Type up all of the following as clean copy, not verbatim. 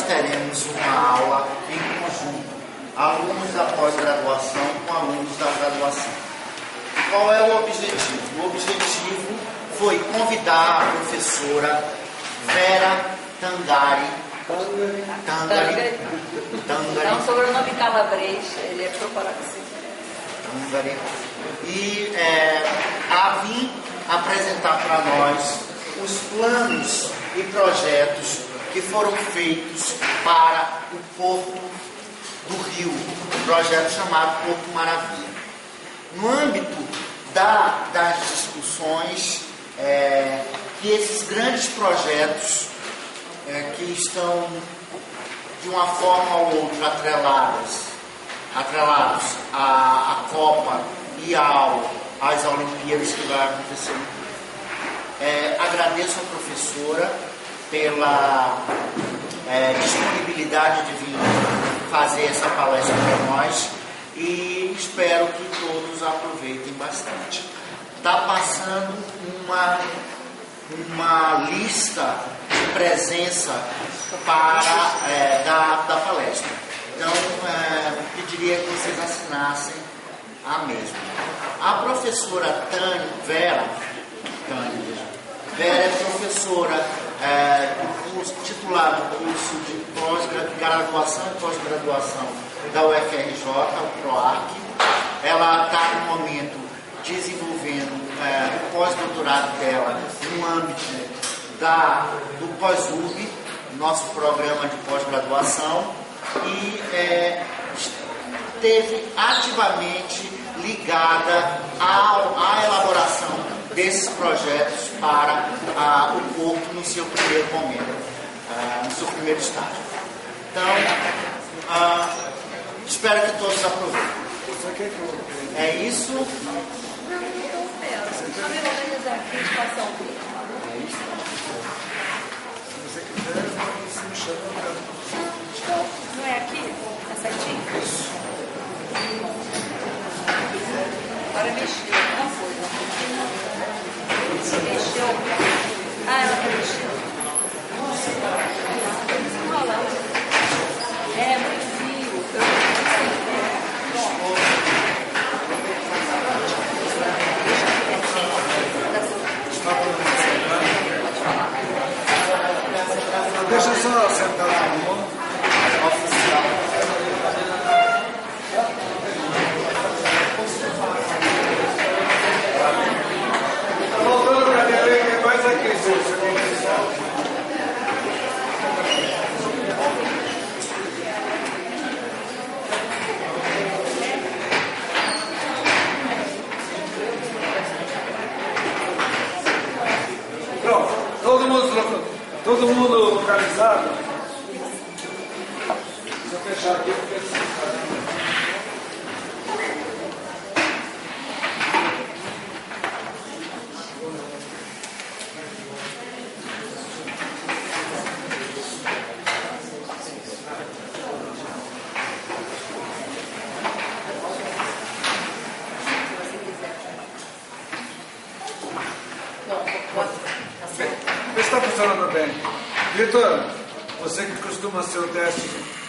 teremos uma aula em conjunto, alunos da pós-graduação com alunos da graduação. Qual é o objetivo? O objetivo foi convidar a professora Vera Tangari. É um sobrenome calabrês, ele é preparado assim. Tangari. E a vir apresentar para nós os planos e projetos que foram feitos para o Porto do Rio, um projeto chamado Porto Maravilha. No âmbito das discussões, que esses grandes projetos que estão de uma forma ou outra atrelados à Copa e às Olimpíadas que vai acontecer no Rio. Agradeço a professora pela disponibilidade de vir fazer essa palestra para nós e espero que todos aproveitem bastante. Está passando uma lista de presença da palestra. Então, pediria que vocês assinassem a mesma. A professora Vera é professora titular do curso de graduação e pós-graduação da UFRJ, o PROAC. Ela está, no momento, desenvolvendo o pós-doutorado dela no âmbito do pós-UB, nosso programa de pós-graduação, e esteve ativamente ligada à elaboração desses projetos para o Porto no seu primeiro momento, no seu primeiro estágio. Então, espero que todos aproveitem. É isso. Não é aqui? É certinho? Isso. Agora mexeu, não foi. Mexeu. Ela tá mexendo. É muito frio. Deixa eu só sentar no mundo oficial. Tá voltando pra TV, tem mais aqui, seu oficial. Pronto, todo mundo localizado. Deixa eu fechar aqui porque está funcionando bem. Vitor, você que costuma ser o teste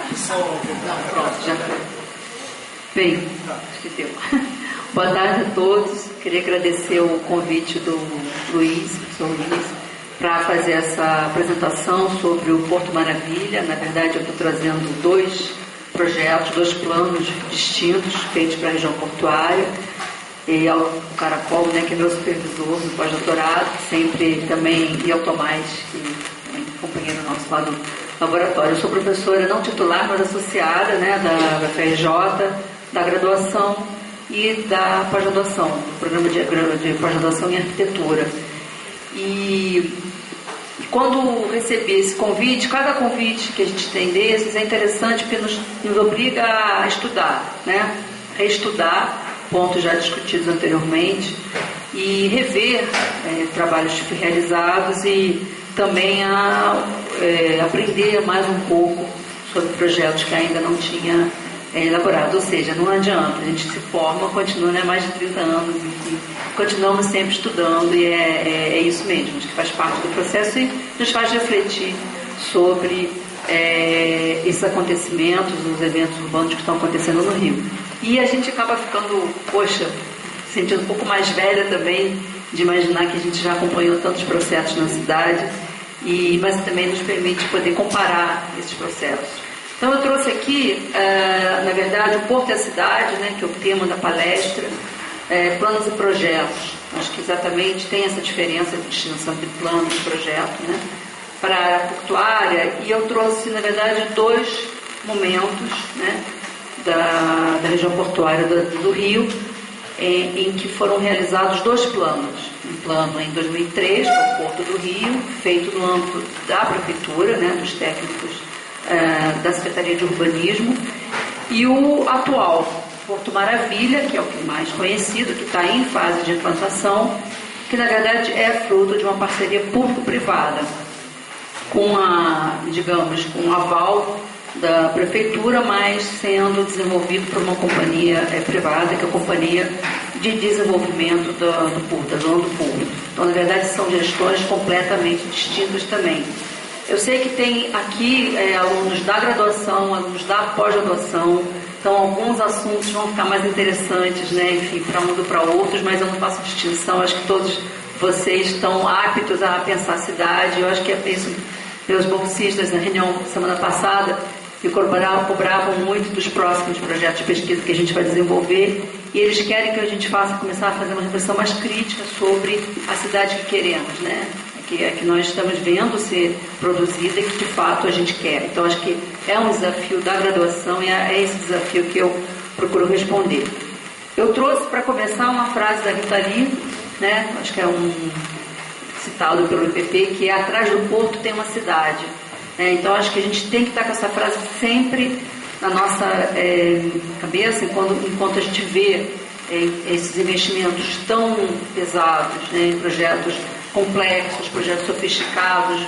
de som. Não, pronto, já foi. Bem, acho que deu. Boa tarde a todos. Queria agradecer o convite do professor Luiz, para fazer essa apresentação sobre o Porto Maravilha. Na verdade, eu estou trazendo dois projetos, dois planos distintos, feitos para a região portuária. E ao Caracol, né, que é meu supervisor no pós-doutorado, sempre também, e ao Tomás, que é um companheiro nosso lá do laboratório. Eu sou professora não titular, mas associada, né, da UFRJ, da graduação e da pós-graduação, do programa de pós-graduação em arquitetura. E quando recebi esse convite, cada convite que a gente tem desses é interessante porque nos obriga a estudar, né, reestudar pontos já discutidos anteriormente e rever trabalhos realizados e também aprender mais um pouco sobre projetos que ainda não tinha elaborado. Ou seja, não adianta, a gente se forma, continua, né, mais de 30 anos e continuamos sempre estudando e é isso mesmo, acho que faz parte do processo e nos faz refletir sobre esses acontecimentos, os eventos urbanos que estão acontecendo no Rio. E a gente acaba ficando, poxa, sentindo um pouco mais velha também, de imaginar que a gente já acompanhou tantos processos na cidade, mas também nos permite poder comparar esses processos. Então eu trouxe aqui, na verdade, o Porto e a Cidade, né, que é o tema da palestra, planos e projetos. Acho que exatamente tem essa diferença de distinção entre plano e projeto, né, para a área portuária, e eu trouxe, na verdade, 2 momentos, né, da região portuária do Rio, em que foram realizados 2 planos. Um plano em 2003, para o Porto do Rio, feito no âmbito da Prefeitura, né, dos técnicos da Secretaria de Urbanismo, e o atual, Porto Maravilha, que é o que mais conhecido, que está em fase de implantação, que na verdade é fruto de uma parceria público-privada, com com um aval da Prefeitura, mas sendo desenvolvido por uma companhia privada, que é a Companhia de Desenvolvimento do Porto, da Zona do Porto. Então, na verdade, são gestões completamente distintas também. Eu sei que tem aqui alunos da graduação, alunos da pós-graduação, então alguns assuntos vão ficar mais interessantes, né, enfim, para uns ou para outros, mas eu não faço distinção, acho que todos vocês estão aptos a pensar a cidade. Eu acho que é isso. Meus bolsistas, na reunião semana passada, me cobravam muito dos próximos projetos de pesquisa que a gente vai desenvolver, e eles querem que a gente começar a fazer uma reflexão mais crítica sobre a cidade que queremos, né? Que nós estamos vendo ser produzida e que de fato a gente quer. Então acho que é um desafio da graduação e é esse desafio que eu procuro responder. Eu trouxe para começar uma frase da Rita Lee, né? Acho que é citado pelo IPP, que é: atrás do porto tem uma cidade. Então acho que a gente tem que estar com essa frase sempre na nossa cabeça, enquanto a gente vê esses investimentos tão pesados, né, em projetos complexos, projetos sofisticados,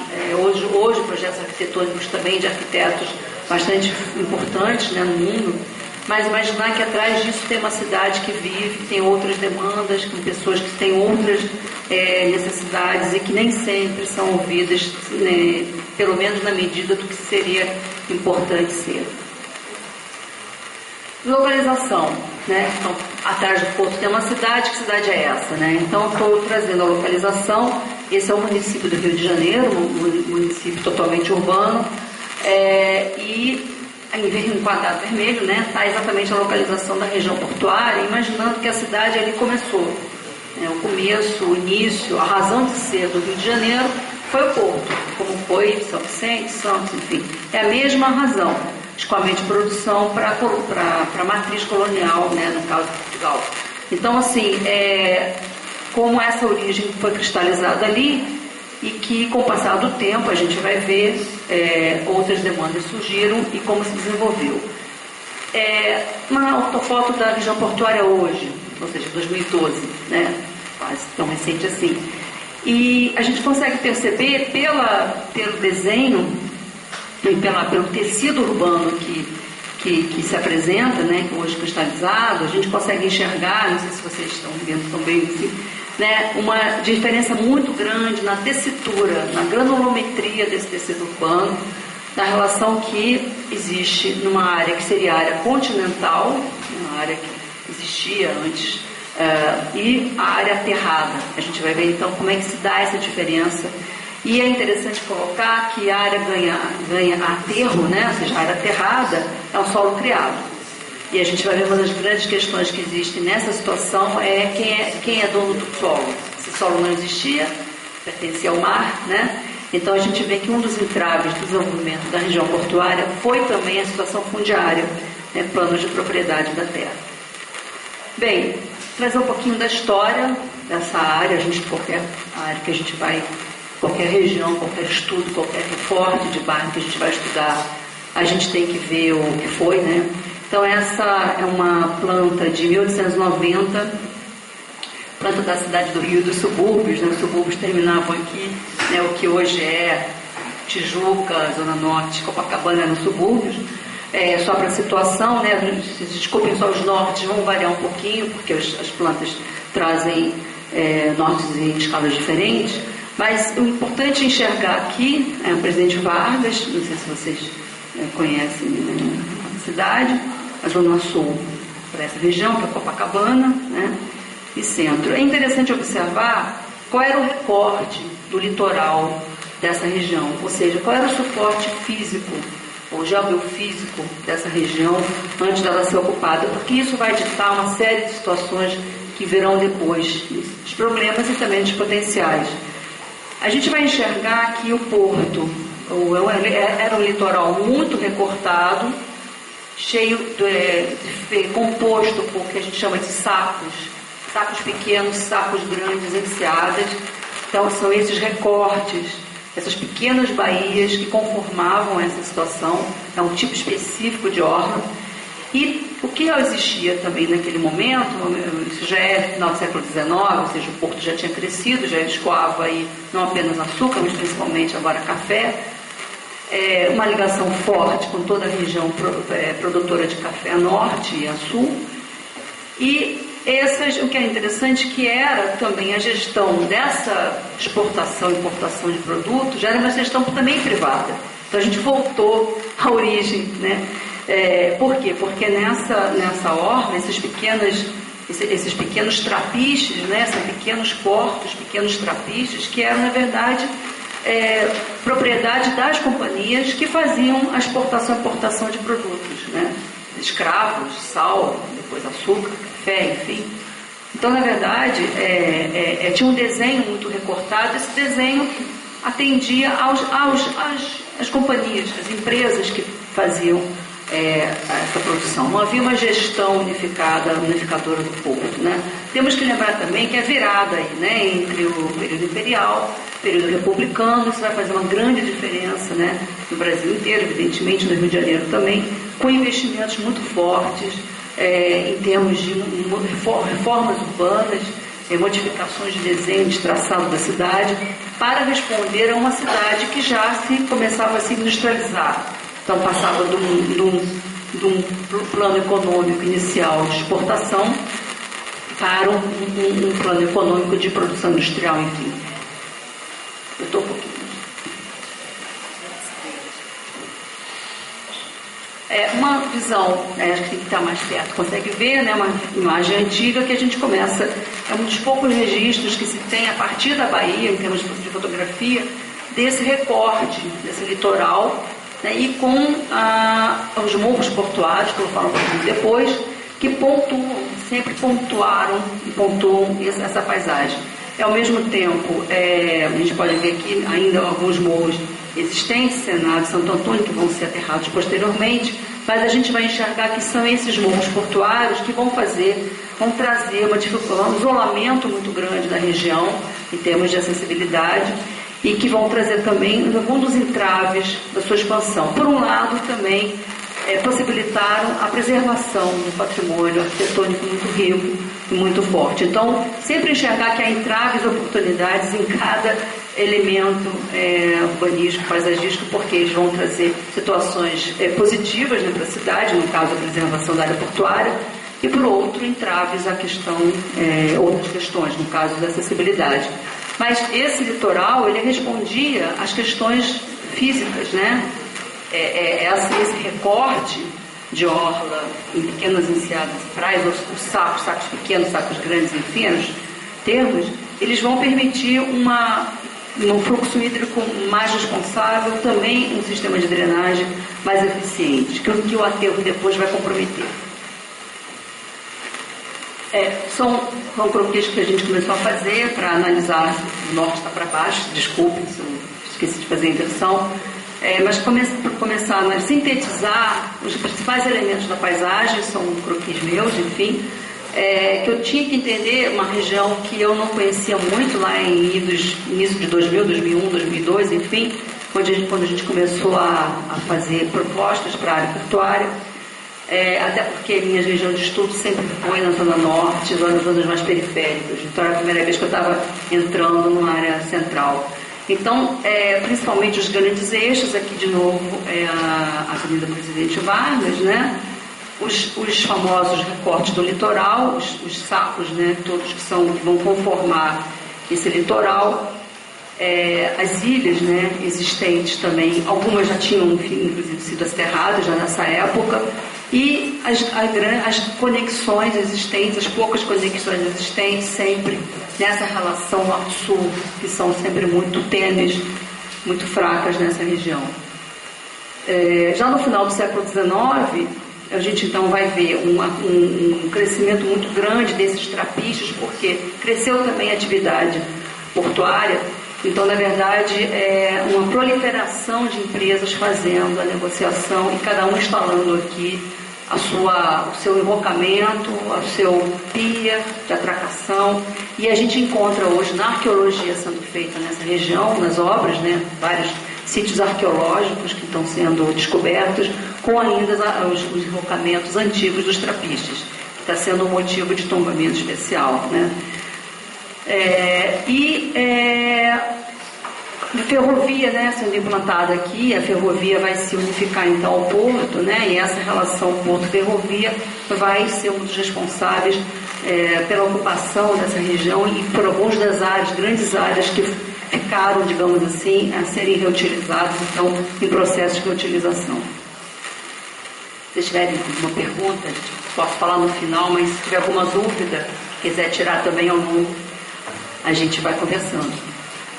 hoje projetos arquitetônicos também de arquitetos bastante importantes, né, no mundo, mas imaginar que atrás disso tem uma cidade que vive, que tem outras demandas, com pessoas que têm outras necessidades e que nem sempre são ouvidas, né, pelo menos na medida do que seria importante ser. Localização, né? Então, atrás do porto tem uma cidade, que cidade é essa, né? Então, estou trazendo a localização. Esse é o município do Rio de Janeiro, um município totalmente urbano, e em quadrado vermelho, né, está exatamente a localização da região portuária, imaginando que a cidade ali começou. O começo, o início, a razão de ser do Rio de Janeiro foi o porto, como foi São Vicente, Santos, enfim. É a mesma razão. Escoamento de produção para a matriz colonial, né, no caso de Portugal. Então, assim, como essa origem foi cristalizada ali, e que com o passar do tempo a gente vai ver outras demandas surgiram e como se desenvolveu. Uma ortofoto da região portuária hoje, ou seja, 2012, né, quase tão recente assim. E a gente consegue perceber pelo desenho e pelo tecido urbano que se apresenta, né, hoje cristalizado, a gente consegue enxergar, não sei se vocês estão vendo também, assim, né, uma diferença muito grande na tessitura, na granulometria desse tecido urbano, na relação que existe numa área que seria a área continental, uma área que existia antes, e a área aterrada. A gente vai ver então como é que se dá essa diferença. E é interessante colocar que a área ganha aterro, né? Ou seja, a área aterrada é um solo criado. E a gente vai ver uma das grandes questões que existem nessa situação quem é dono do solo. Esse solo não existia, pertencia ao mar, né? Então a gente vê que um dos entraves do desenvolvimento da região portuária foi também a situação fundiária, né? Planos de propriedade da terra. Bem, trazer um pouquinho da história dessa área, qualquer área que a gente vai, qualquer região, qualquer estudo, qualquer recorte de bairro que a gente vai estudar, a gente tem que ver o que foi, né? Então essa é uma planta de 1890, planta da cidade do Rio, dos subúrbios, né? Os subúrbios terminavam aqui, né? O que hoje é Tijuca, Zona Norte, Copacabana, nos subúrbios. Só para a situação, né? Desculpem, só os nortes vão variar um pouquinho, porque as plantas trazem nortes em escalas diferentes, Mas o importante enxergar aqui é o Presidente Vargas, não sei se vocês conhecem a cidade, a Zona Sul, para essa região, para Copacabana, né, e centro. É interessante observar qual era o recorte do litoral dessa região, ou seja, qual era o suporte físico ou geobiofísico dessa região antes dela ser ocupada, porque isso vai ditar uma série de situações que virão depois, os problemas e também os potenciais. A gente vai enxergar que o porto era um litoral muito recortado, cheio composto por o que a gente chama de sacos pequenos, sacos grandes, enseadas. Então são esses recortes, essas pequenas baías que conformavam essa situação, é um tipo específico de orla. E o que existia também naquele momento, isso já é final do século XIX, ou seja, o porto já tinha crescido, já escoava aí não apenas açúcar, mas principalmente agora café, uma ligação forte com toda a região produtora de café a norte e a sul. E o que é interessante que era também a gestão dessa exportação e importação de produtos, já era uma gestão também privada. Então a gente voltou à origem, né? Por quê? Porque nessa orla, esses pequenos trapiches, né? São pequenos portos, pequenos trapiches, que eram, na verdade, propriedade das companhias que faziam a exportação e importação de produtos, né? Escravos, sal, depois açúcar, café, enfim. Então, na verdade, tinha um desenho muito recortado. Esse desenho atendia às companhias, às empresas que faziam essa produção. Não havia uma gestão unificadora do porto, né? Temos que lembrar também que a virada aí, né, entre o período imperial e o período republicano, isso vai fazer uma grande diferença, né, no Brasil inteiro, evidentemente no Rio de Janeiro também, com investimentos muito fortes em termos de reformas urbanas, modificações de desenho, de traçado da cidade, para responder a uma cidade que já começava a se industrializar. Então passava de um plano econômico inicial de exportação para um plano econômico de produção industrial, enfim. Eu estou um pouquinho. Uma visão, acho que tem que estar mais perto, consegue ver, né, uma imagem antiga que a gente começa, é um dos poucos registros que se tem a partir da Bahia, em termos de fotografia, desse recorte, desse litoral, né, e com os morros portuários, que eu vou falar um pouquinho depois, que sempre pontuaram e pontuam essa paisagem. Ao mesmo tempo, a gente pode ver aqui ainda alguns morros existentes, Senado e Santo Antônio, que vão ser aterrados posteriormente, mas a gente vai enxergar que são esses morros portuários que vão trazer um isolamento muito grande da região, em termos de acessibilidade, e que vão trazer também um dos entraves da sua expansão. Por um lado, também possibilitaram a preservação do patrimônio arquitetônico muito rico e muito forte. Então, sempre enxergar que há entraves e oportunidades em cada elemento urbanístico, paisagístico, porque eles vão trazer situações positivas, né, para a cidade, no caso a preservação da área portuária, e por outro, entraves à questão, outras questões, no caso da acessibilidade. Mas esse litoral, ele respondia às questões físicas, né? Esse recorte de orla em pequenas enseadas e praias, os sacos pequenos, sacos grandes, enfim, os termos, eles vão permitir um fluxo hídrico mais responsável, também um sistema de drenagem mais eficiente, que o aterro depois vai comprometer. São croquis que a gente começou a fazer para analisar, o norte está para baixo, desculpem se eu esqueci de fazer a introdução, mas para começar a sintetizar os principais elementos da paisagem, são croquis meus, enfim, que eu tinha que entender uma região que eu não conhecia muito lá em início de 2000, 2001, 2002, enfim, quando a gente começou a fazer propostas para a área portuária, até porque a minha região de estudo sempre foi na Zona Norte, nas zonas mais periféricas. Então era a primeira vez que eu estava entrando numa área central. Então, principalmente os grandes eixos, aqui de novo a Avenida Presidente Vargas, né? Os famosos recortes do litoral, os sacos, né? Todos que vão conformar esse litoral. as ilhas, né, existentes também, algumas já tinham, inclusive, sido aterradas já nessa época, e as conexões existentes, as poucas conexões existentes, sempre nessa relação norte-sul, que são sempre muito tênues, muito fracas nessa região. Já no final do século XIX, a gente então vai ver um crescimento muito grande desses trapiches, porque cresceu também a atividade portuária. Então, na verdade, é uma proliferação de empresas fazendo a negociação e cada um instalando aqui o seu invocamento, o seu pier de atracação. E a gente encontra hoje na arqueologia sendo feita nessa região, nas obras, né, vários sítios arqueológicos que estão sendo descobertos, com ainda os invocamentos antigos dos trapiches, que está sendo um motivo de tombamento especial, né? A ferrovia, né, sendo implantada aqui, a ferrovia vai se unificar então ao porto, né, e essa relação porto-ferrovia vai ser um dos responsáveis pela ocupação dessa região e por algumas das áreas, grandes áreas que ficaram, digamos assim, a serem reutilizadas, então, em processo de reutilização. Se vocês tiverem alguma pergunta, posso falar no final, mas se tiver alguma dúvida, quiser tirar também ao longo, a gente vai conversando.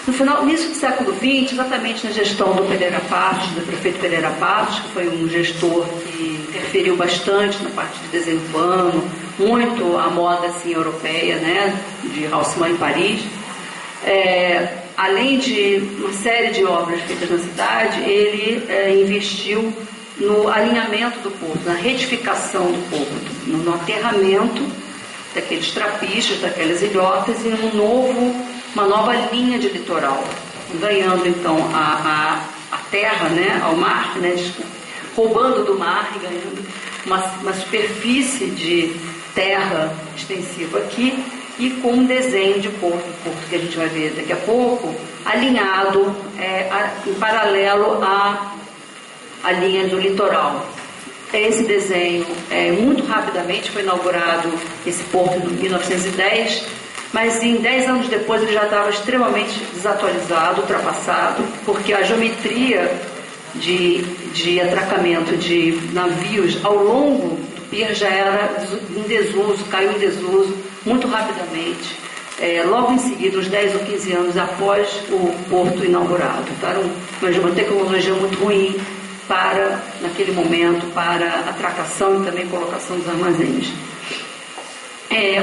No final, início do século XX, exatamente na gestão do Pereira Passos, do prefeito Pereira Passos, que foi um gestor que interferiu bastante na parte de desenho urbano, muito à moda assim, europeia, né, de Haussmann em Paris. Além de uma série de obras feitas na cidade, ele investiu no alinhamento do porto, na retificação do porto, no aterramento daqueles trapiches, daquelas ilhotas e uma nova linha de litoral, ganhando então a terra, né, ao mar, né, roubando do mar e ganhando uma superfície de terra extensiva aqui e com um desenho de porto que a gente vai ver daqui a pouco, alinhado em paralelo à linha do litoral. Esse desenho, muito rapidamente, foi inaugurado esse porto em 1910, mas em 10 anos depois ele já estava extremamente desatualizado, ultrapassado, porque a geometria de atracamento de navios ao longo do pier já era em desuso, caiu em desuso muito rapidamente, logo em seguida, uns 10 ou 15 anos após o porto inaugurado. Então era uma tecnologia muito ruim naquele momento, para atracação e também colocação dos armazéns.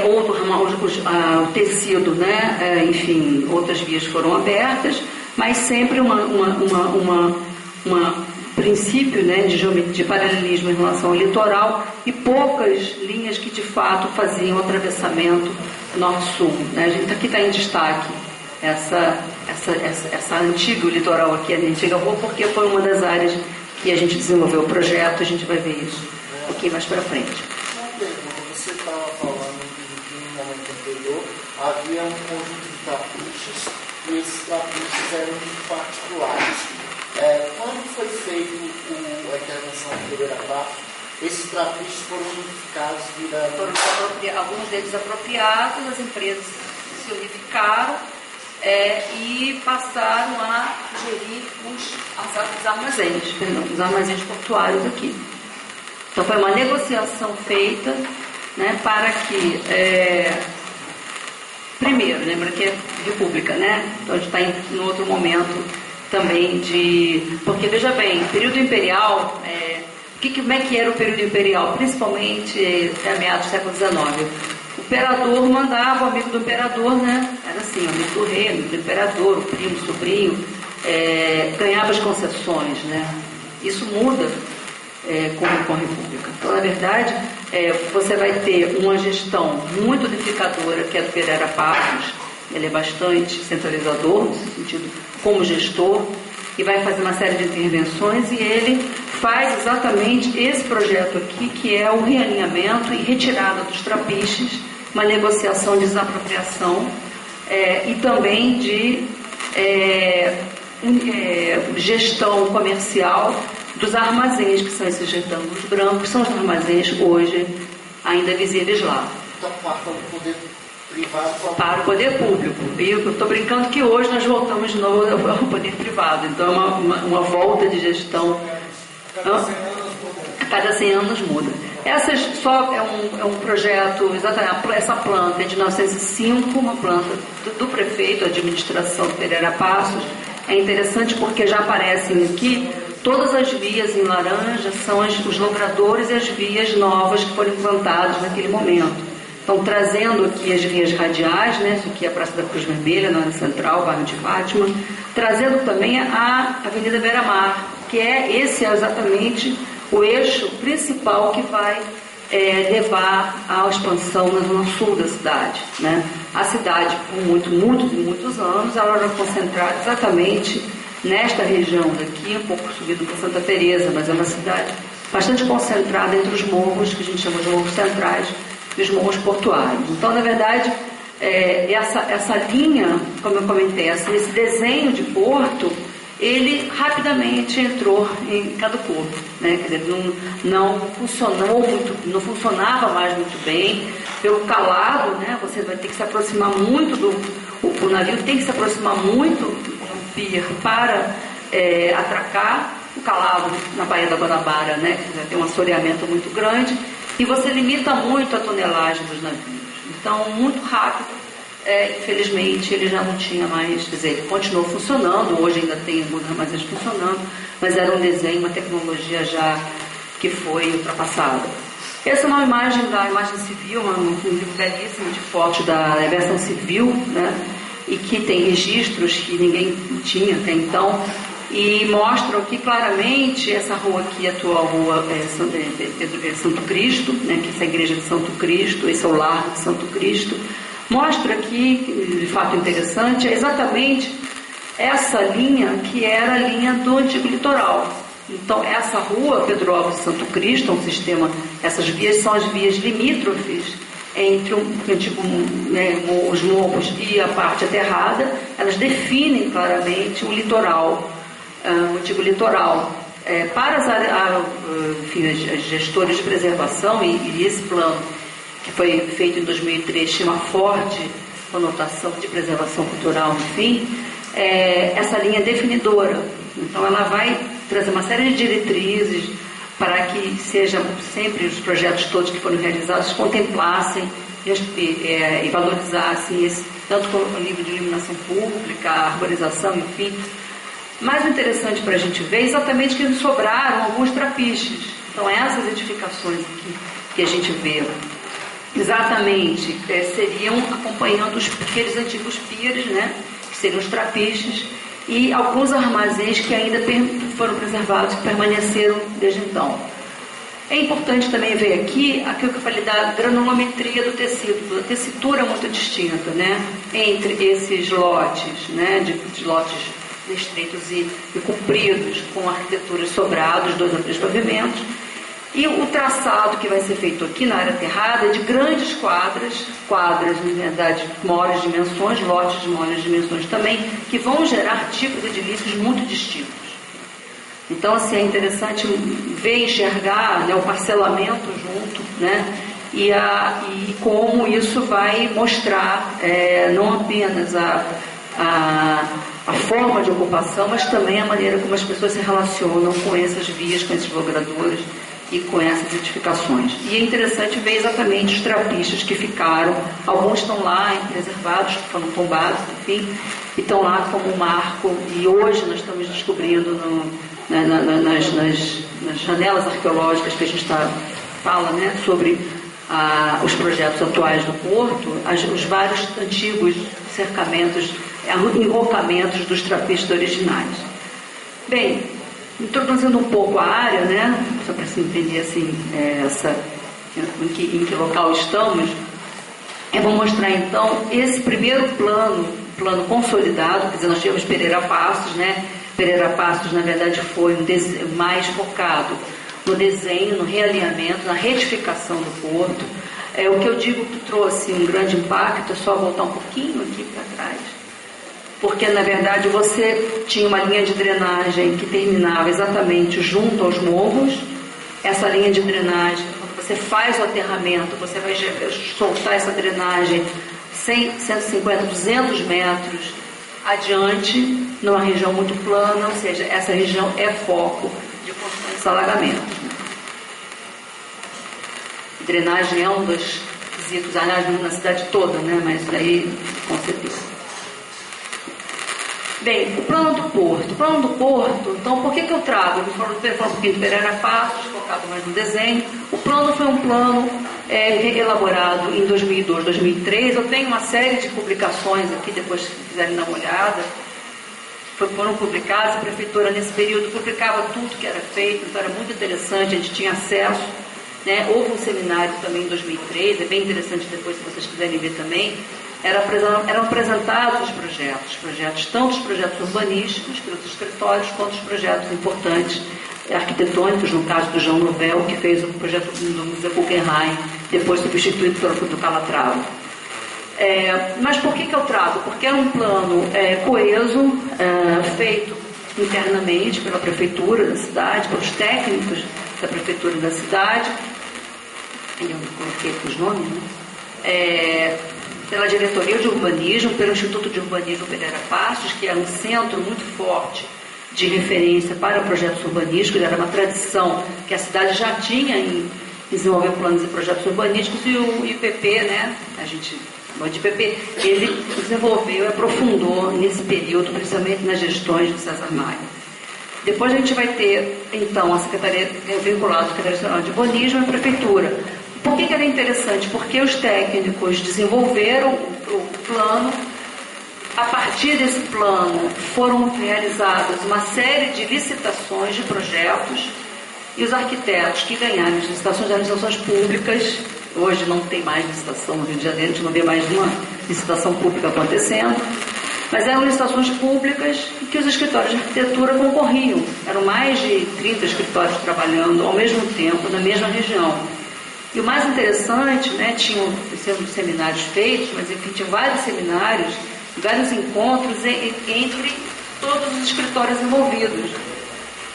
O tecido, né? Enfim, outras vias foram abertas, mas sempre um princípio, né, de paralelismo em relação ao litoral e poucas linhas que de fato faziam o atravessamento norte-sul, né? A gente aqui está em destaque essa antigo litoral aqui, a antiga rua, porque foi uma das áreas que a gente desenvolveu o projeto, a gente vai ver isso um pouquinho mais para frente. Você estava falando que no momento anterior havia um conjunto de trapiches e esses trapiches eram muito particulares. Quando foi feito a intervenção do Pereira Passos, esses trapiches foram unificados, alguns deles apropriados, as empresas se unificaram e passaram a gerir os armazéns portuários aqui. Então foi uma negociação feita, né, para que primeiro, lembra que é república, né? Então a gente está em outro momento também porque veja bem, período imperial, como é que era o período imperial? Principalmente até meados do século XIX. O imperador mandava o amigo do imperador, né? Era assim, o amigo do rei, amigo do imperador, o primo, o sobrinho, ganhava as concessões, né? Isso muda com a República. Então, na verdade, você vai ter uma gestão muito unificadora, que é do Pereira Passos. Ele é bastante centralizador, no sentido como gestor, e vai fazer uma série de intervenções, e ele faz exatamente esse projeto aqui, que é o realinhamento e retirada dos trapiches, uma negociação de desapropriação e também de gestão comercial dos armazéns, que são esses retângulos brancos, são os armazéns hoje ainda visíveis lá. Então, parte do poder privado para o poder público. E eu estou brincando que hoje nós voltamos de novo ao poder privado. Então é uma volta de gestão. Cada 100 anos muda. Essa só é um projeto, exatamente, essa planta é de 1905, uma planta do prefeito, a administração do Pereira Passos. É interessante porque já aparecem aqui todas as vias em laranja, são os logradouros e as vias novas que foram implantadas naquele momento. Então, trazendo aqui as vias radiais, né? Isso aqui é a Praça da Cruz Vermelha, na área central, bairro de Fátima, trazendo também a Avenida Beira-Mar, que esse é exatamente o eixo principal que vai levar à expansão na zona sul da cidade, né? A cidade, por muitos anos, ela era concentrada exatamente nesta região daqui, um pouco subido para Santa Teresa, mas é uma cidade bastante concentrada entre os morros, que a gente chama de morros centrais, e os morros portuários. Então, na verdade, essa linha, como eu comentei, esse desenho de porto, ele rapidamente entrou em cada porto, né? Quer dizer, não funcionava mais muito bem, pelo calado, né? Você vai ter que se aproximar muito o navio tem que se aproximar muito do pier para atracar. O calado na Baía da Guanabara, né? Tem um assoreamento muito grande e você limita muito a tonelagem dos navios. Então, muito rápido, infelizmente, ele já não tinha mais, quer dizer, ele continuou funcionando, hoje ainda tem alguns armazéns funcionando, mas era um desenho, uma tecnologia já que foi ultrapassada. Essa é uma imagem da imagem civil, um livro belíssimo de fotos da aviação civil, né? E que tem registros que ninguém tinha até então, e mostram que claramente essa rua aqui, a atual rua Santo Cristo, né, que essa igreja de Santo Cristo, esse é o lar de Santo Cristo, mostra aqui, de fato interessante, é exatamente essa linha que era a linha do antigo litoral. Então, essa rua, Pedro Alves de Santo Cristo, um sistema, essas vias são as vias limítrofes entre os morros e a parte aterrada, elas definem claramente o litoral, o antigo litoral. Para os gestores de preservação, e esse plano que foi feito em 2003 tinha uma forte conotação de preservação cultural, enfim, essa linha é definidora. Então, ela vai trazer uma série de diretrizes para que sejam sempre os projetos todos que foram realizados contemplassem e valorizassem tanto o nível de iluminação pública, a arborização, enfim. Mais interessante para a gente ver é exatamente que sobraram alguns trapiches. Então, essas edificações aqui que a gente vê, exatamente, seriam acompanhando aqueles antigos piers, né, que seriam os trapiches, e alguns armazéns que ainda foram preservados, que permaneceram desde então. É importante também ver aquilo que eu falei da granulometria do tecido, a tessitura muito distinta, né, entre esses lotes, né, de lotes estreitos e compridos, com arquiteturas sobrados, 2 a 3 pavimentos, e o traçado que vai ser feito aqui na área aterrada é de grandes quadras, na verdade, de maiores dimensões, lotes de maiores dimensões também, que vão gerar tipos edilícios muito distintos. Então, assim, é interessante ver, enxergar, né, o parcelamento junto, né, e como isso vai mostrar não apenas a forma de ocupação, mas também a maneira como as pessoas se relacionam com essas vias, com esses logradouros e com essas edificações. E é interessante ver exatamente os trapiches que ficaram, alguns estão lá preservados, que foram tombados, enfim, e estão lá como um marco, e hoje nós estamos descobrindo nas janelas arqueológicas que a gente fala, né, sobre os projetos atuais do porto, os vários antigos cercamentos, enrocamentos dos trapiches originais. Bem, introduzindo um pouco a área, né, só para se entender assim, em que local estamos, eu vou mostrar então esse primeiro plano consolidado, quer dizer, nós tivemos Pereira Passos, né? Pereira Passos, na verdade, foi mais focado no desenho, no realinhamento, na retificação do porto. O que eu digo que trouxe um grande impacto, é só voltar um pouquinho aqui para trás, porque, na verdade, você tinha uma linha de drenagem que terminava exatamente junto aos morros. Essa linha de drenagem, quando você faz o aterramento, você vai soltar essa drenagem 100, 150, 200 metros adiante, numa região muito plana, ou seja, essa região é foco de constantes alagamentos. Drenagem é um dos quesitos, aliás, na cidade toda, né? Mas daí, com certeza. Bem, o plano do Porto. O plano do Porto, então, por que eu trago? Eu falo um pouquinho de Pereira Passos, focado mais no desenho. O plano foi um plano elaborado em 2002, 2003. Eu tenho uma série de publicações aqui, depois se quiserem dar uma olhada. Foram publicadas, a prefeitura nesse período publicava tudo que era feito, então era muito interessante, a gente tinha acesso. Né? Houve um seminário também em 2003, é bem interessante depois, se vocês quiserem ver também. Eram apresentados os projetos, tanto os projetos urbanísticos pelos escritórios, quanto os projetos importantes arquitetônicos, no caso do João Novel, que fez o projeto do Museu Guggenheim, depois substituído pelo do Calatrava. Mas por que eu trago? Porque era um plano coeso, feito internamente pela prefeitura da cidade, pelos técnicos da prefeitura da cidade, eu coloquei aqui os nomes, né? Pela diretoria de urbanismo, pelo Instituto de Urbanismo Pereira Passos, que era um centro muito forte de referência para projetos urbanísticos, era uma tradição que a cidade já tinha em desenvolver planos e projetos urbanísticos, e o IPP, né, a gente chama de IPP, ele desenvolveu e aprofundou nesse período, principalmente nas gestões do César Maia. Depois a gente vai ter, então, a Secretaria vinculada à Secretaria Nacional de Urbanismo e a Prefeitura. Por que era interessante? Porque os técnicos desenvolveram o plano. A partir desse plano foram realizadas uma série de licitações de projetos, e os arquitetos que ganharam as licitações eram licitações públicas. Hoje não tem mais licitação no Rio de Janeiro, a gente não vê mais uma licitação pública acontecendo, mas eram licitações públicas em que os escritórios de arquitetura concorriam. Eram mais de 30 escritórios trabalhando ao mesmo tempo na mesma região. E o mais interessante, né, tinham seminários feitos, mas enfim, tinham vários seminários, vários encontros entre todos os escritórios envolvidos.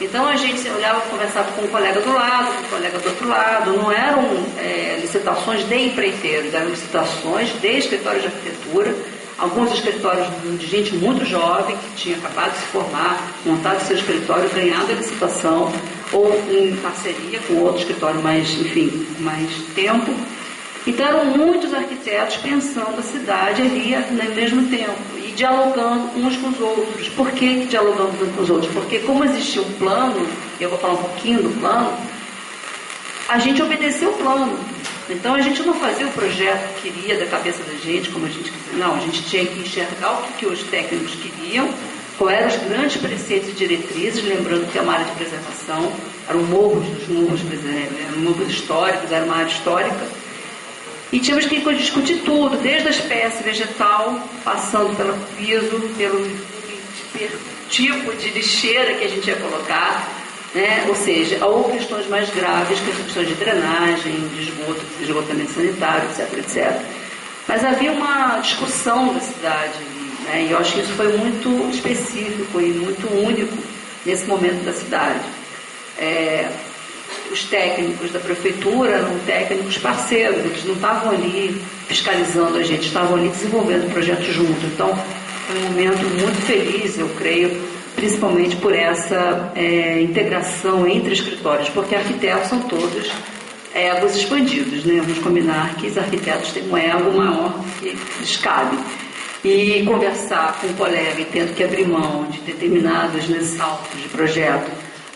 Então a gente olhava, conversava com um colega do lado, com um colega do outro lado. Não eram licitações de empreiteiros, eram licitações de escritórios de arquitetura. Alguns escritórios de gente muito jovem, que tinha acabado de se formar, montado seu escritório, ganhado a licitação, ou em parceria com outro escritório mais tempo. Então eram muitos arquitetos pensando a cidade ali no mesmo tempo e dialogando uns com os outros. Por que dialogando uns com os outros? Porque como existia um plano, eu vou falar um pouquinho do plano, a gente obedeceu o plano. Então a gente não fazia o projeto que queria da cabeça da gente, como a gente queria. Não, a gente tinha que enxergar o que os técnicos queriam, quais eram os grandes preceitos e diretrizes, lembrando que é uma área de preservação, eram morros históricos, era uma área histórica. E tínhamos que discutir tudo, desde a espécie vegetal, passando pelo piso, pelo tipo de lixeira que a gente ia colocar, né? Ou seja, ou questões mais graves, que são questões de drenagem, de esgoto, de esgotamento sanitário, etc, etc. Mas havia uma discussão da cidade, né? E eu acho que isso foi muito específico e muito único nesse momento da cidade. Os técnicos da prefeitura eram técnicos parceiros, eles não estavam ali fiscalizando a gente, estavam ali desenvolvendo o projeto junto. Então, foi um momento muito feliz, eu creio, principalmente por essa integração entre escritórios, porque arquitetos são todos egos expandidos, né? Vamos combinar que os arquitetos têm um ego maior que lhes cabe. E conversar com um colega e tendo que abrir mão de determinados saltos de projeto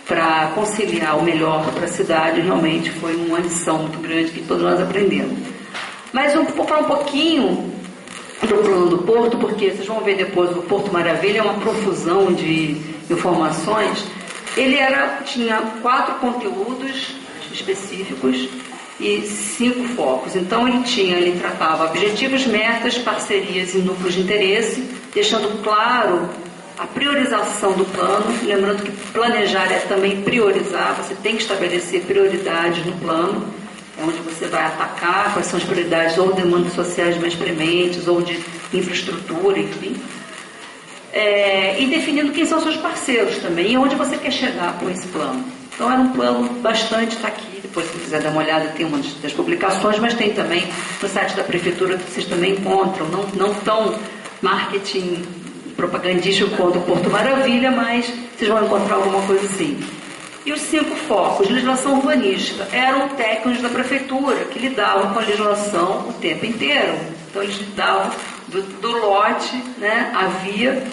para conciliar o melhor para a cidade, realmente foi uma lição muito grande que todos nós aprendemos. Mas vou falar um pouquinho do plano do Porto, porque vocês vão ver depois o Porto Maravilha, é uma profusão de informações. Ele tinha 4 conteúdos específicos e 5 focos. Então ele tratava objetivos, metas, parcerias e núcleos de interesse, deixando claro a priorização do plano, lembrando que planejar é também priorizar, você tem que estabelecer prioridades no plano, onde você vai atacar, quais são as prioridades, ou demandas sociais mais prementes, ou de infraestrutura, enfim. E definindo quem são seus parceiros também, e onde você quer chegar com esse plano. Então era um plano bastante, está aqui, depois se quiser dar uma olhada, tem uma das publicações, mas tem também no site da prefeitura que vocês também encontram, não tão marketing propagandístico quanto o Porto Maravilha, mas vocês vão encontrar alguma coisa assim. E os 5 focos, legislação urbanística, eram técnicos da prefeitura que lidavam com a legislação o tempo inteiro. Então eles lidavam do lote, né, a via.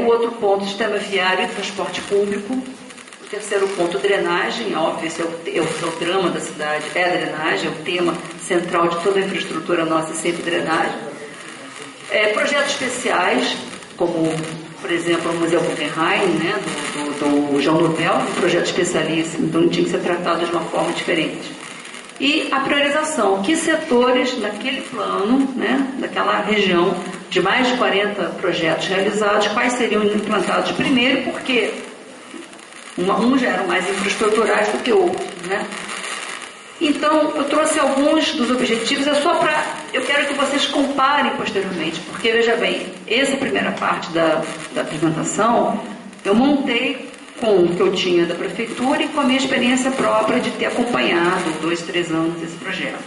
O outro ponto, sistema viário e transporte público. O terceiro ponto, drenagem. Óbvio, esse é o drama da cidade, é a drenagem, é o tema central de toda a infraestrutura nossa, é sempre drenagem. Projetos especiais, como, por exemplo, o Museu Guggenheim, né, do João Nouvel, um projeto especialíssimo, então tinha que ser tratado de uma forma diferente. E a priorização, que setores naquele plano, né, daquela região, de mais de 40 projetos realizados, quais seriam implantados primeiro, porque uns já eram mais infraestruturais do que outros, né? Então, eu trouxe alguns dos objetivos, eu quero que vocês comparem posteriormente, porque, veja bem, essa primeira parte da apresentação, eu montei com o que eu tinha da prefeitura e com a minha experiência própria de ter acompanhado 2, 3 anos esse projeto.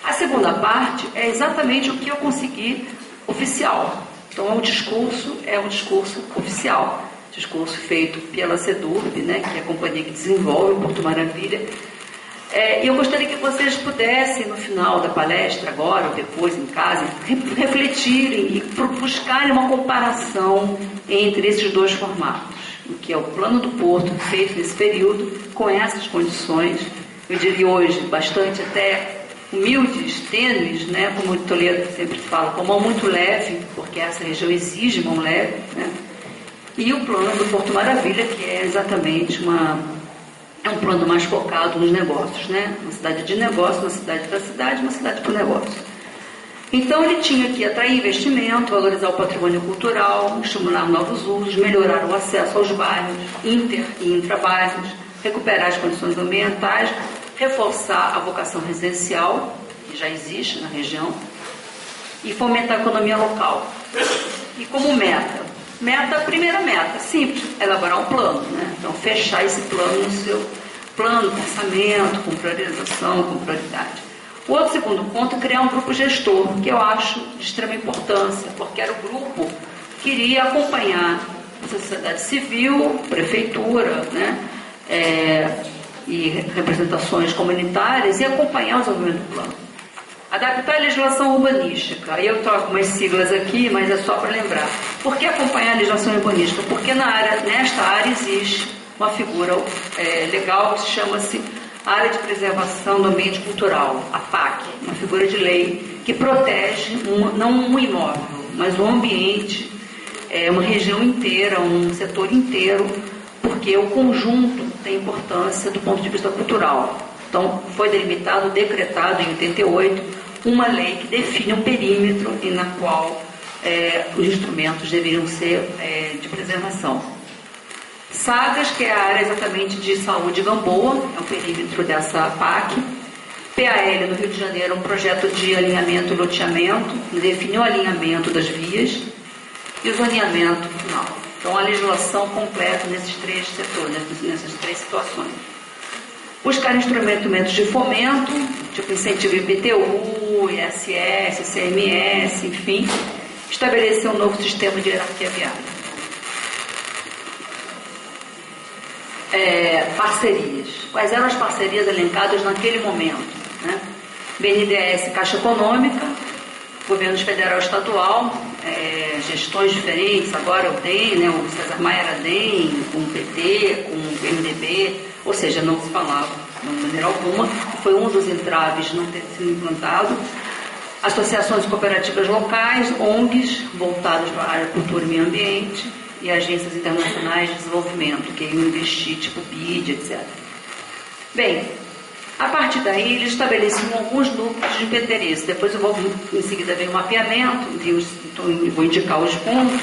A segunda parte é exatamente o que eu consegui oficial. Então, é um discurso oficial, discurso feito pela CEDURB, né, que é a companhia que desenvolve o Porto Maravilha. E eu gostaria que vocês pudessem, no final da palestra, agora ou depois em casa, refletirem e buscarem uma comparação entre esses 2 formatos, o que é o plano do Porto, feito nesse período, com essas condições, eu diria hoje, bastante até humildes, tênues, né, como o Toledo sempre fala, com mão muito leve, porque essa região exige mão leve, né, e o plano do Porto Maravilha, que é exatamente um plano mais focado nos negócios, né? Uma cidade de negócio, uma cidade da cidade, uma cidade para o negócio. Então ele tinha que atrair investimento, valorizar o patrimônio cultural, estimular novos usos, melhorar o acesso aos bairros, inter e intrabairros, recuperar as condições ambientais, reforçar a vocação residencial, que já existe na região, e fomentar a economia local. E como primeira meta, simples, elaborar um plano, né? Então, fechar esse plano no seu plano, pensamento, com priorização, com prioridade. O outro segundo ponto é criar um grupo gestor, que eu acho de extrema importância, porque era o grupo que iria acompanhar a sociedade civil, prefeitura, né? E representações comunitárias e acompanhar o desenvolvimento do plano. Adaptar a legislação urbanística. Aí eu troco umas siglas aqui, mas é só para lembrar. Por que acompanhar a legislação urbanística? Porque nesta área existe uma figura legal que se chama-se Área de Preservação do Ambiente Cultural, a PAC, uma figura de lei que protege não um imóvel, mas um ambiente, uma região inteira, um setor inteiro, porque o conjunto tem importância do ponto de vista cultural. Então, foi delimitado, decretado em 88, uma lei que define um perímetro e na qual os instrumentos deveriam ser de preservação. Sagas, que é a área exatamente de saúde Gamboa, é o perímetro dessa PAC. PAL no Rio de Janeiro, um projeto de alinhamento e loteamento, que define o alinhamento das vias e o zoneamento final. Então, a legislação completa nesses 3 setores, nessas 3 situações. Buscar instrumentos de fomento, tipo incentivo IPTU, ISS, ICMS, enfim. Estabelecer um novo sistema de hierarquia viária. Parcerias. Quais eram as parcerias elencadas naquele momento? Né? BNDES, Caixa Econômica, governos federal e estadual, gestões diferentes, agora o DEM, né? O César Maia era DEM, com o PT, com o MDB, ou seja, não se falava de maneira alguma, foi um dos entraves não ter sido implantado. Associações cooperativas locais, ONGs, voltadas para a área cultura e meio ambiente, e agências internacionais de desenvolvimento, que iam investir, tipo BID, etc. Bem, a partir daí, eles estabeleciam alguns núcleos de interesse. Depois, em seguida, veio o mapeamento, então eu vou indicar os pontos,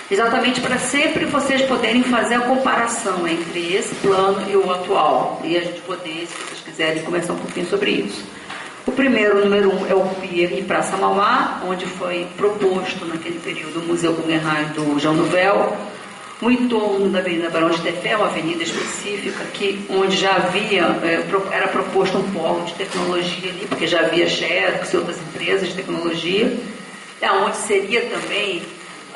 exatamente para sempre vocês poderem fazer a comparação entre esse plano e o atual, e a gente poder, se vocês quiserem, conversar um pouquinho sobre isso. O primeiro, número 1, é o Pier e Praça Mauá, onde foi proposto naquele período o Museu Guggenheim do João Nouvel. O entorno da Avenida Barão de Tefé, uma avenida específica, onde já havia, era proposto um polo de tecnologia ali, porque já havia Xerox e outras empresas de tecnologia, onde seria também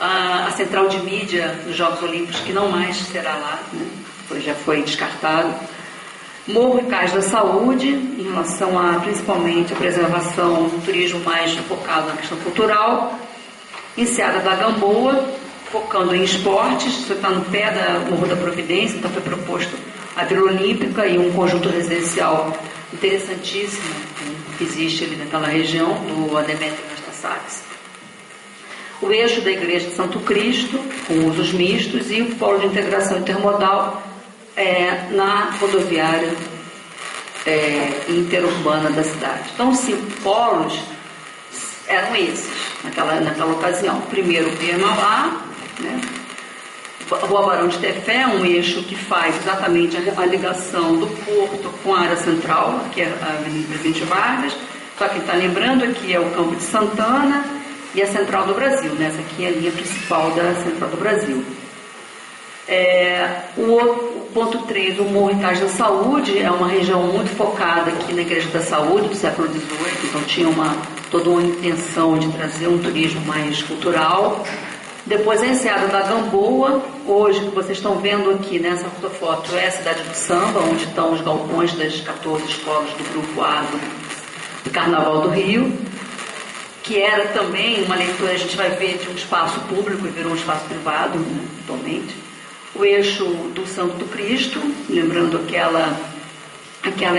a central de mídia dos Jogos Olímpicos, que não mais será lá, né? Já foi descartado. Morro Cais da Saúde, em relação principalmente à preservação do turismo mais focado na questão cultural. Enseada da Gamboa, focando em esportes, isso está no pé da Morro da Providência, então foi proposto a Vila Olímpica e um conjunto residencial interessantíssimo que existe ali naquela região, do Ademete Anastasakis. O eixo da Igreja de Santo Cristo, com usos mistos, e o polo de integração intermodal na rodoviária interurbana da cidade. Então, os 5 polos eram esses, naquela ocasião. Primeiro, o Pier-Mauá, né? Rua Barão de Tefé, um eixo que faz exatamente a ligação do porto com a área central, que é a Avenida Presidente Vargas. Só que está lembrando aqui é o Campo de Santana e a Central do Brasil, né? Essa aqui é a linha principal da Central do Brasil. O ponto 3, o Morro Cais da Saúde, é uma região muito focada aqui na Igreja da Saúde do século XVIII, então tinha toda uma intenção de trazer um turismo mais cultural. Depois a Enseada da Gamboa, hoje que vocês estão vendo aqui nessa foto é a cidade do samba, onde estão os galpões das 14 escolas do Grupo A do Carnaval do Rio, que era também uma leitura, a gente vai ver, de um espaço público e virou um espaço privado, né, atualmente. O eixo do Santo do Cristo, lembrando aquela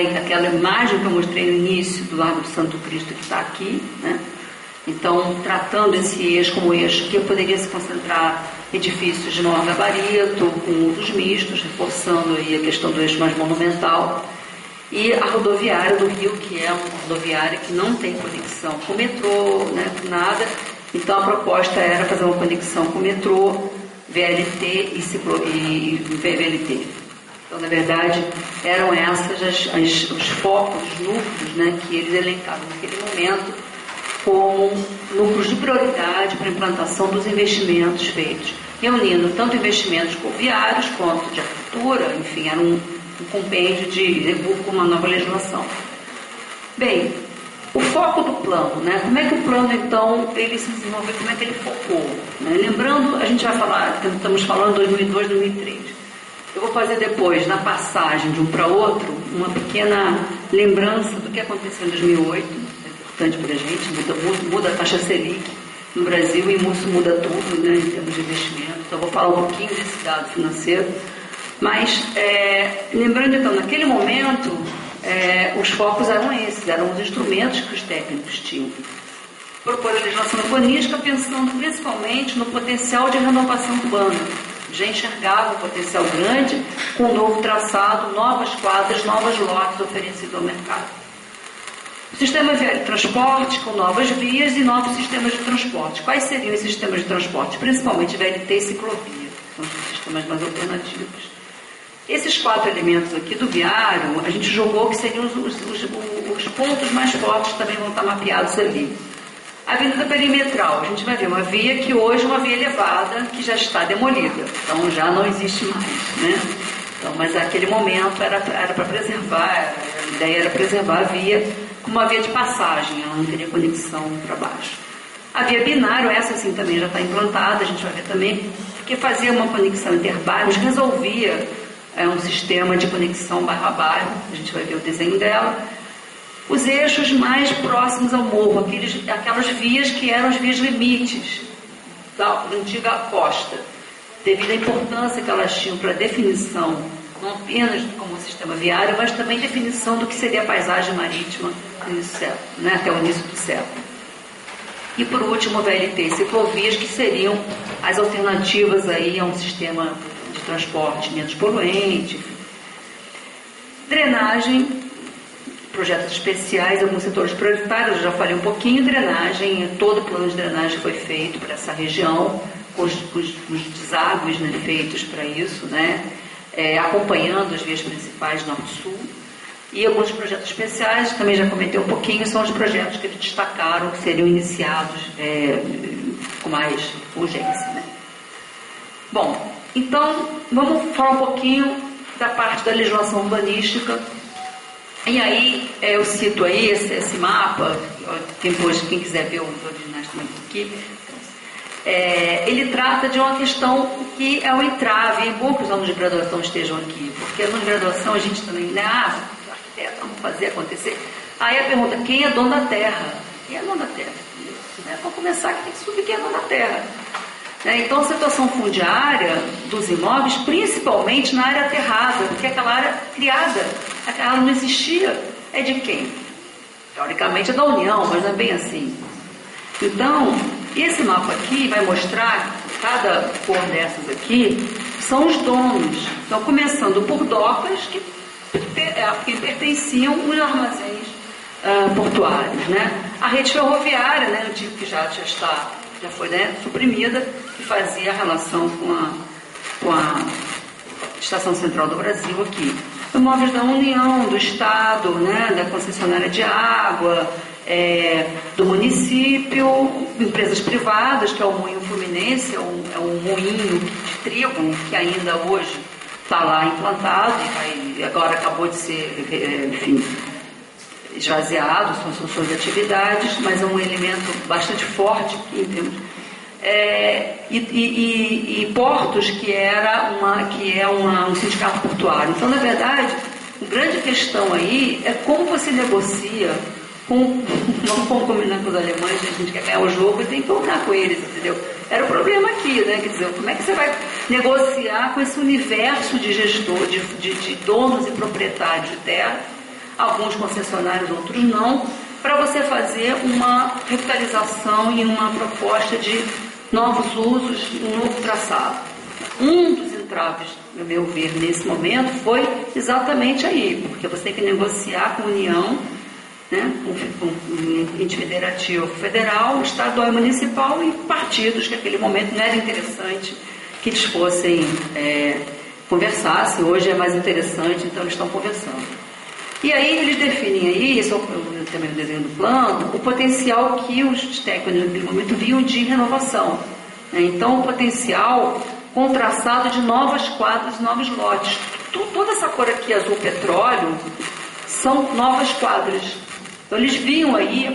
imagem que eu mostrei no início do Largo do Santo Cristo que está aqui, né? Então, tratando esse eixo como eixo que poderia se concentrar edifícios de maior gabarito, com usos mistos, reforçando aí a questão do eixo mais monumental. E a rodoviária do Rio, que é uma rodoviária que não tem conexão com o metrô, né, nada. Então, a proposta era fazer uma conexão com o metrô, VLT e VLT. Então, na verdade, eram essas os focos, os núcleos, né, que eles elencaram naquele momento como núcleos de prioridade para a implantação dos investimentos feitos, reunindo tanto investimentos viários quanto de arquitetura, enfim, era um compêndio de com uma nova legislação. Bem, o foco do plano, né? Como é que o plano, então, ele se desenvolveu, como é que ele focou? Né? Lembrando, a gente vai falar, estamos falando 2002, 2003. Eu vou fazer depois, na passagem de um para outro, uma pequena lembrança do que aconteceu em 2008, é importante para a gente, muda a taxa Selic no Brasil e isso muda tudo, né, em termos de investimento. Então, eu vou falar um pouquinho desse dado financeiro. Mas, lembrando, então, naquele momento, os focos eram esses, eram os instrumentos que os técnicos tinham. Propor a legislação urbanística pensando principalmente no potencial de renovação urbana. Já enxergava um potencial grande com um novo traçado, novas quadras, novos lotes oferecidos ao mercado. O sistema viário de transporte com novas vias e novos sistemas de transporte. Quais seriam esses sistemas de transporte? Principalmente VLT e ciclovia, são os sistemas mais alternativos. Esses 4 elementos aqui do viário, a gente jogou que seriam os pontos mais fortes, também vão estar mapeados ali. A Avenida Perimetral, a gente vai ver uma via que hoje é uma via elevada, que já está demolida, então já não existe mais, né? Então, mas naquele momento era para preservar, a ideia era preservar a via como uma via de passagem, ela não teria conexão para baixo. A via binário, essa sim também já está implantada, a gente vai ver também, porque fazia uma conexão interbairros, resolvia um sistema de conexão bairro a bairro, a gente vai ver o desenho dela. Os eixos mais próximos ao morro, aquelas vias que eram as vias limites da antiga costa, devido à importância que elas tinham para a definição, não apenas como sistema viário, mas também definição do que seria a paisagem marítima no início do século, né, até o início do século. E por último, VLT e ciclovias, que seriam as alternativas aí a um sistema de transporte menos poluente, enfim. Drenagem, projetos especiais, alguns setores prioritários, eu já falei um pouquinho. Drenagem, todo o plano de drenagem foi feito para essa região, com os deságues, né, feitos para isso, né, acompanhando as vias principais norte-sul. E alguns projetos especiais, também já comentei um pouquinho, são os projetos que eles destacaram, que seriam iniciados com mais urgência, né. Bom, Então, vamos falar um pouquinho da parte da legislação urbanística. E aí, eu cito aí esse mapa, depois quem quiser ver os originais também aqui, ele trata de uma questão que é o entrave, é bom que os alunos de graduação estejam aqui, porque alunos de graduação a gente também, né, arquiteto, vamos fazer acontecer. Aí a pergunta, quem é dono da terra? Quem é dono da terra? Para começar, tem que subir quem é dono da terra. Então, a situação fundiária dos imóveis, principalmente na área aterrada, porque aquela área criada, aquela área não existia, é de quem? Teoricamente é da União, mas não é bem assim. Então, esse mapa aqui vai mostrar, cada cor dessas aqui, são os donos. Então, começando por docas, que pertenciam aos armazéns portuários, né? A rede ferroviária, né, eu digo que já foi, né, suprimida, que fazia a relação com a Estação Central do Brasil aqui. Imóveis da União, do Estado, né, da concessionária de água, do município, empresas privadas, que é o Moinho Fluminense, é um moinho de trigo que ainda hoje está lá implantado e agora acabou de ser, enfim, esvaziado, são suas atividades, mas é um elemento bastante forte em termos, e portos, que é um sindicato portuário. Então, na verdade, a grande questão aí é como você negocia não vamos combinar com os alemães, a gente quer ganhar o jogo e tem que combinar com eles, entendeu? Era o problema aqui, né? Quer dizer, como é que você vai negociar com esse universo de gestor, de donos e proprietários de terra, alguns concessionários, outros não, para você fazer uma revitalização e uma proposta de novos usos, um novo traçado. Um dos entraves, no meu ver, nesse momento, foi exatamente aí, porque você tem que negociar com a União, né, com ente federativo federal, estadual e municipal e partidos, que naquele momento não era interessante que eles fossem conversassem. Hoje é mais interessante, então eles estão conversando. E aí eles definem aí, esse é também o desenho do plano, o potencial que os técnicos naquele momento viam de renovação. Então, o potencial com traçado de novas quadras, novos lotes. Toda essa cor aqui, azul petróleo, são novas quadras. Então, eles viam aí a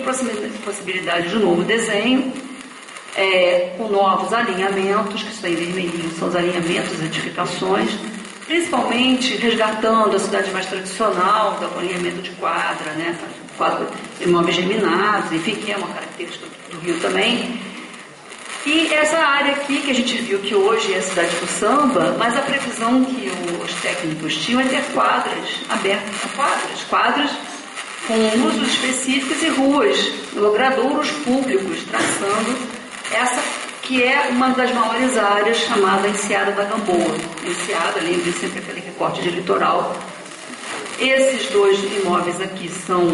possibilidade de um novo desenho, com novos alinhamentos, que estão em vermelhinho, são os alinhamentos, as edificações, principalmente resgatando a cidade mais tradicional, do alinhamento de quadra, né? Quadra, imóveis geminados, enfim, que é uma característica do Rio também. E essa área aqui, que a gente viu que hoje é a cidade do samba, mas a previsão que os técnicos tinham é ter quadras abertas, quadras com usos específicos e ruas, logradouros públicos, traçando essa que é uma das maiores áreas, chamada Enseada da Gamboa. Enseada, lembre sempre aquele recorte de litoral. Esses dois imóveis aqui são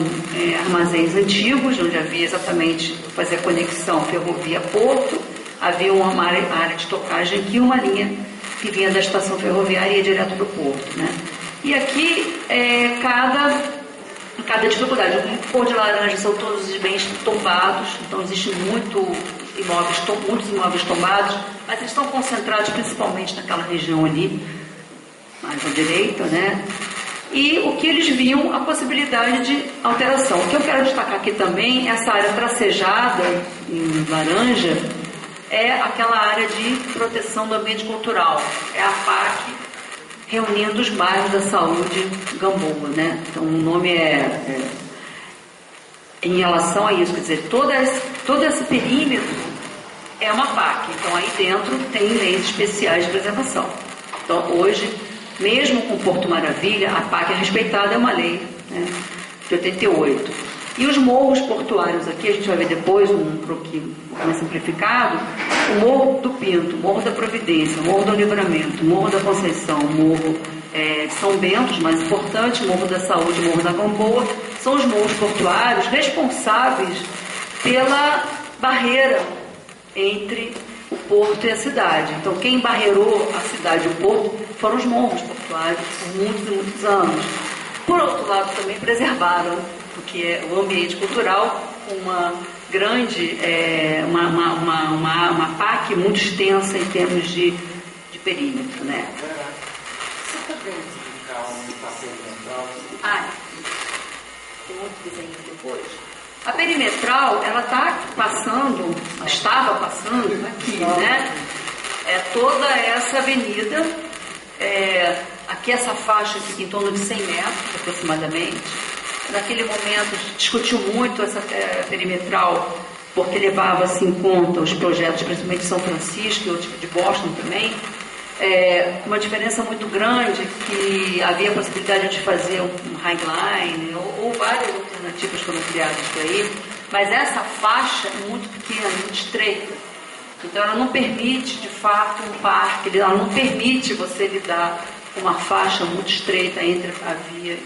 armazéns antigos, onde havia exatamente fazer a conexão ferrovia-porto. Havia uma área de tocagem aqui, uma linha que vinha da estação ferroviária e ia direto para o porto, né? E aqui, cada dificuldade. O cor de laranja são todos os bens tombados, então existe muitos imóveis tombados, mas eles estão concentrados principalmente naquela região ali, mais à direita, né? E o que eles viam, a possibilidade de alteração. O que eu quero destacar aqui também, essa área tracejada em laranja, é aquela área de proteção do ambiente cultural, é a PAC, reunindo os bairros da saúde Gamboa, né? Então o nome em relação a isso, quer dizer, todo esse perímetro é uma PAC, então aí dentro tem leis especiais de preservação. Então hoje, mesmo com Porto Maravilha, a PAC é respeitada, é uma lei, né, de 88. E os morros portuários aqui, a gente vai ver depois, um croquis mais simplificado, o Morro do Pinto, Morro da Providência, Morro do Livramento, Morro da Conceição, Morro de São Bento, mais importante, Morro da Saúde, Morro da Gamboa, são os morros portuários responsáveis pela barreira entre o porto e a cidade. Então, quem barreirou a cidade e o porto foram os morros portuários por muitos e muitos anos. Por outro lado, também preservaram, porque é o ambiente cultural, uma grande, uma PAC muito extensa em termos de perímetro, né? Você poderia explicar um passeio central? Ah, tem outro desenho depois. A perimetral, ela estava passando aqui, né? Toda essa avenida, aqui essa faixa fica em torno de 100 metros aproximadamente. Naquele momento discutiu muito essa perimetral, porque levava-se em conta os projetos, principalmente de São Francisco e de Boston também. Uma diferença muito grande, que havia a possibilidade de fazer um Highline ou várias alternativas foram criadas por aí, mas essa faixa é muito pequena, muito estreita. Então ela não permite, de fato, um parque, ela não permite você lidar com uma faixa muito estreita entre a via,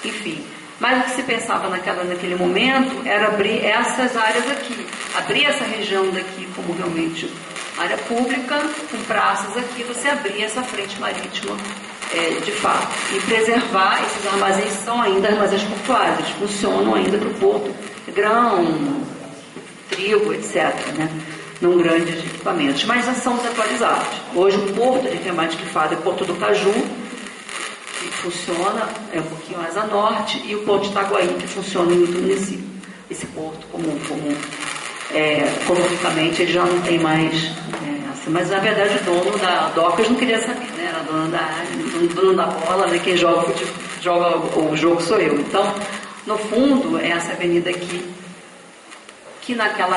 enfim. Mas o que se pensava naquele momento era abrir essas áreas aqui, abrir essa região daqui como realmente área pública, com praças aqui, você abrir essa frente marítima de fato. E preservar esses armazéns, são ainda armazéns portuários, eles funcionam ainda para o porto, grão, trigo, etc., né? Não grandes equipamentos, mas já são desatualizados. Hoje o porto de Enfermagem de Fado é o Porto do Caju, que funciona um pouquinho mais a norte, e o Porto de Itaguaí, que funciona em outro município. Esse porto economicamente ele já não tem mais assim, mas na verdade o dono da Docas não queria saber, né? Era dono da área, dono da bola, né? Quem joga o jogo sou eu. Então, no fundo, é essa avenida aqui, que naquela